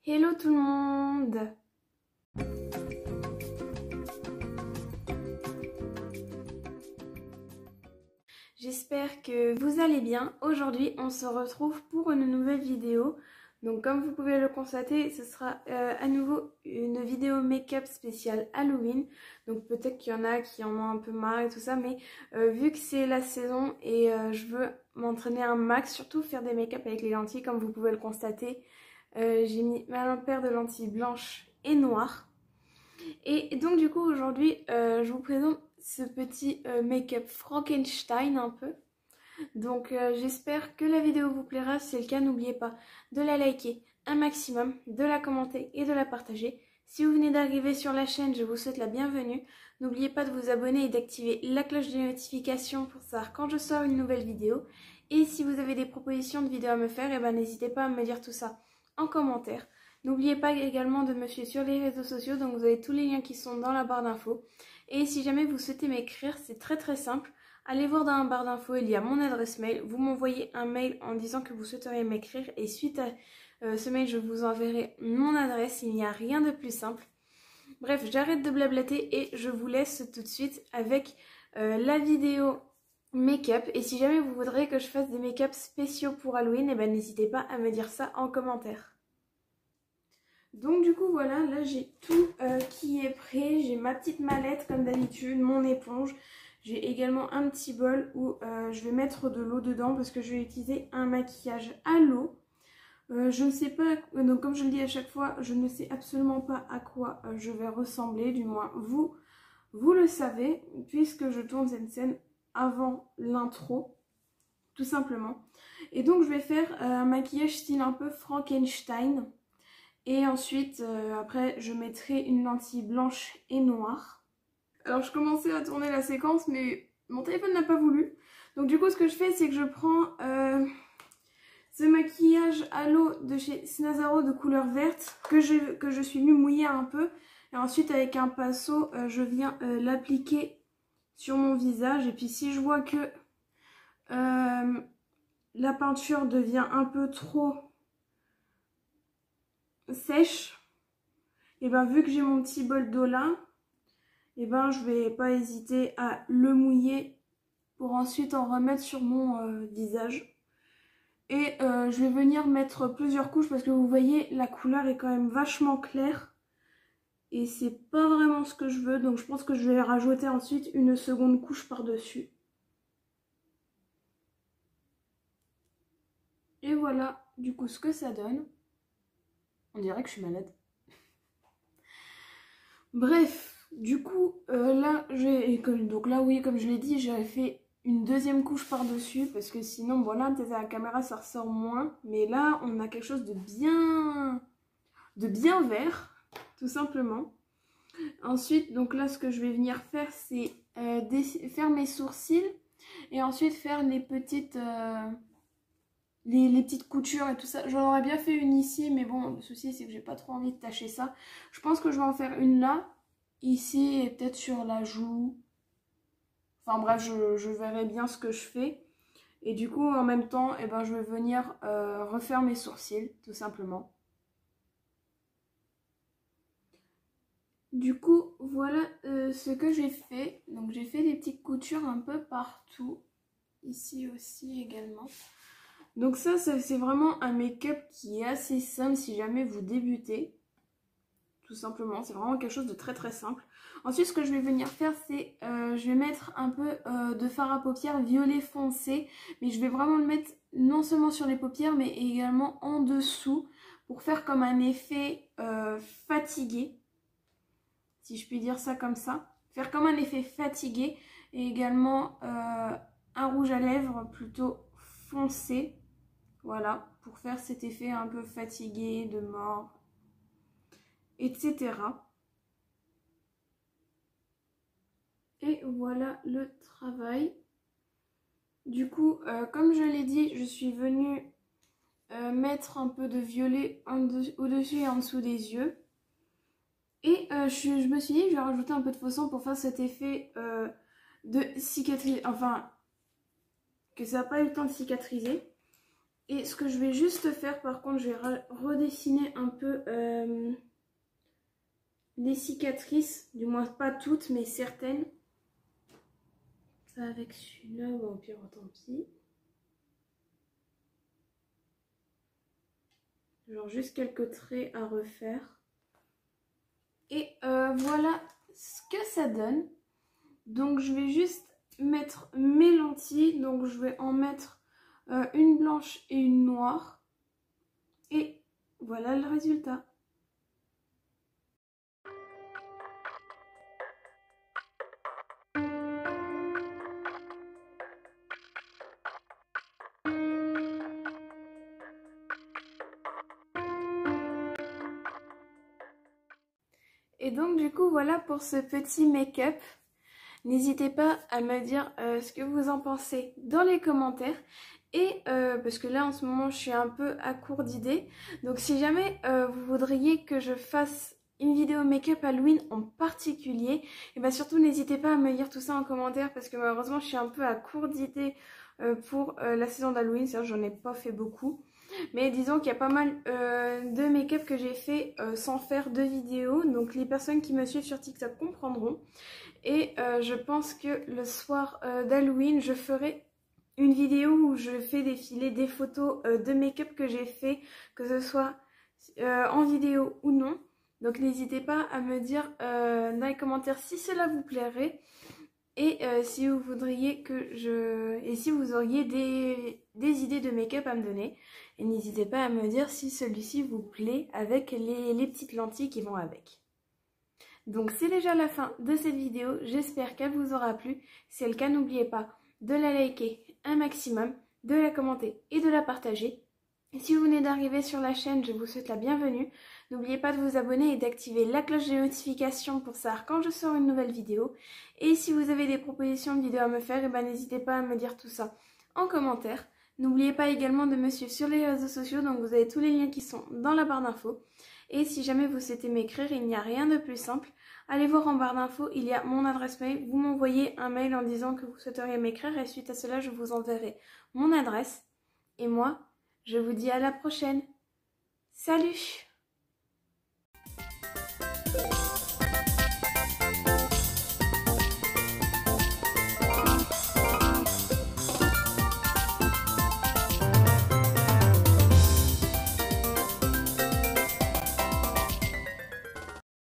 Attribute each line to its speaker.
Speaker 1: Hello tout le monde! J'espère que vous allez bien. Aujourd'hui on se retrouve pour une nouvelle vidéo. Donc comme vous pouvez le constater, ce sera à nouveau une vidéo make-up spéciale Halloween. Donc peut-être qu'il y en a qui en ont un peu marre et tout ça, mais vu que c'est la saison et je veux m'entraîner un max, surtout faire des make-up avec les lentilles comme vous pouvez le constater. J'ai mis ma paire de lentilles blanches et noires. Et donc du coup aujourd'hui je vous présente ce petit make-up Frankenstein un peu. Donc j'espère que la vidéo vous plaira. Si c'est le cas, n'oubliez pas de la liker un maximum, de la commenter et de la partager. Si vous venez d'arriver sur la chaîne, je vous souhaite la bienvenue. N'oubliez pas de vous abonner et d'activer la cloche de notification pour savoir quand je sors une nouvelle vidéo. Et si vous avez des propositions de vidéos à me faire, n'hésitez pas à me dire tout ça en commentaire. N'oubliez pas également de me suivre sur les réseaux sociaux, donc vous avez tous les liens qui sont dans la barre d'infos. Et si jamais vous souhaitez m'écrire, c'est très simple. Allez voir dans la barre d'infos, il y a mon adresse mail. Vous m'envoyez un mail en disant que vous souhaiteriez m'écrire et suite à ce mail, je vous enverrai mon adresse. Il n'y a rien de plus simple. Bref, j'arrête de blablater et je vous laisse tout de suite avec la vidéo make-up. Et si jamais vous voudrez que je fasse des make-up spéciaux pour Halloween, n'hésitez pas à me dire ça en commentaire. Donc du coup voilà, là j'ai tout qui est prêt. J'ai ma petite mallette comme d'habitude, mon éponge. J'ai également un petit bol où je vais mettre de l'eau dedans parce que je vais utiliser un maquillage à l'eau. Je ne sais pas, donc comme je le dis à chaque fois, je ne sais absolument pas à quoi je vais ressembler. Du moins vous le savez puisque je tourne cette scène avant l'intro, tout simplement. Et donc je vais faire un maquillage style un peu Frankenstein. Et ensuite, après, je mettrai une lentille blanche et noire. Alors, je commençais à tourner la séquence, mais mon téléphone n'a pas voulu. Donc, du coup, ce que je fais, c'est que je prends ce maquillage à l'eau de chez Snazaro de couleur verte, que je suis venue mouiller un peu. Et ensuite, avec un pinceau, je viens l'appliquer sur mon visage. Et puis, si je vois que la peinture devient un peu trop sèche, et vu que j'ai mon petit bol d'eau là, je vais pas hésiter à le mouiller pour ensuite en remettre sur mon visage. Et je vais venir mettre plusieurs couches parce que vous voyez la couleur est quand même vachement claire et c'est pas vraiment ce que je veux, donc je pense que je vais rajouter ensuite une seconde couche par dessus. Et voilà du coup ce que ça donne. On dirait que je suis malade. Bref, du coup, là, oui, comme je l'ai dit, j'avais fait une deuxième couche par-dessus, parce que sinon, bon là, peut-être à la caméra, ça ressort moins. Mais là, on a quelque chose de bien vert, tout simplement. Ensuite, donc là, ce que je vais venir faire, c'est faire mes sourcils, et ensuite faire les petites... Les petites coutures et tout ça. J'en aurais bien fait une ici, mais bon, le souci c'est que j'ai pas trop envie de tâcher ça. Je pense que je vais en faire une là, ici et peut-être sur la joue. Enfin bref, je verrai bien ce que je fais. Et du coup, en même temps, je vais venir refaire mes sourcils, tout simplement. Du coup, voilà ce que j'ai fait. Donc j'ai fait des petites coutures un peu partout. Ici aussi également. Donc ça c'est vraiment un make-up qui est assez simple si jamais vous débutez. Tout simplement, c'est vraiment quelque chose de très simple. Ensuite, ce que je vais venir faire, c'est je vais mettre un peu de fard à paupières violet foncé. Mais je vais vraiment le mettre non seulement sur les paupières, mais également en dessous. Pour faire comme un effet fatigué. Si je puis dire ça comme ça. Faire comme un effet fatigué. Et également un rouge à lèvres plutôt foncé. Voilà, pour faire cet effet un peu fatigué, de mort, etc. Et voilà le travail. Du coup, comme je l'ai dit, je suis venue mettre un peu de violet au-dessus et en dessous des yeux. Et je me suis dit, je vais rajouter un peu de faux sang pour faire cet effet de cicatrice, enfin, que ça n'a pas eu le temps de cicatriser. Et ce que je vais juste faire, par contre, je vais redessiner un peu les cicatrices, du moins pas toutes, mais certaines. Ça avec celui-là, bon, au pire, tant pis. Genre juste quelques traits à refaire. Et voilà ce que ça donne. Donc je vais juste mettre mes lentilles. Donc je vais en mettre une blanche et une noire. Et voilà le résultat. Et donc du coup voilà pour ce petit make-up. N'hésitez pas à me dire ce que vous en pensez dans les commentaires. Et parce que là en ce moment je suis un peu à court d'idées. Donc si jamais vous voudriez que je fasse une vidéo make-up Halloween en particulier, et bien surtout n'hésitez pas à me dire tout ça en commentaire parce que malheureusement je suis un peu à court d'idées pour la saison d'Halloween. C'est-à-dire j'en ai pas fait beaucoup. Mais disons qu'il y a pas mal de make-up que j'ai fait sans faire de vidéo. Donc les personnes qui me suivent sur TikTok comprendront. Et je pense que le soir d'Halloween, je ferai une vidéo où je fais défiler des photos de make-up que j'ai fait, que ce soit en vidéo ou non. Donc n'hésitez pas à me dire dans les commentaires si cela vous plairait. Et si vous voudriez que je... Et si vous auriez des idées de make-up à me donner. Et n'hésitez pas à me dire si celui-ci vous plaît avec les petites lentilles qui vont avec. Donc c'est déjà la fin de cette vidéo. J'espère qu'elle vous aura plu. Si c'est le cas, n'oubliez pas de la liker un maximum, de la commenter et de la partager. Et si vous venez d'arriver sur la chaîne, je vous souhaite la bienvenue. N'oubliez pas de vous abonner et d'activer la cloche de notification pour savoir quand je sors une nouvelle vidéo. Et si vous avez des propositions de vidéos à me faire, eh ben, n'hésitez pas à me dire tout ça en commentaire. N'oubliez pas également de me suivre sur les réseaux sociaux, donc vous avez tous les liens qui sont dans la barre d'infos. Et si jamais vous souhaitez m'écrire, il n'y a rien de plus simple. Allez voir en barre d'infos, il y a mon adresse mail. Vous m'envoyez un mail en disant que vous souhaiteriez m'écrire et suite à cela, je vous enverrai mon adresse. Et moi, je vous dis à la prochaine. Salut!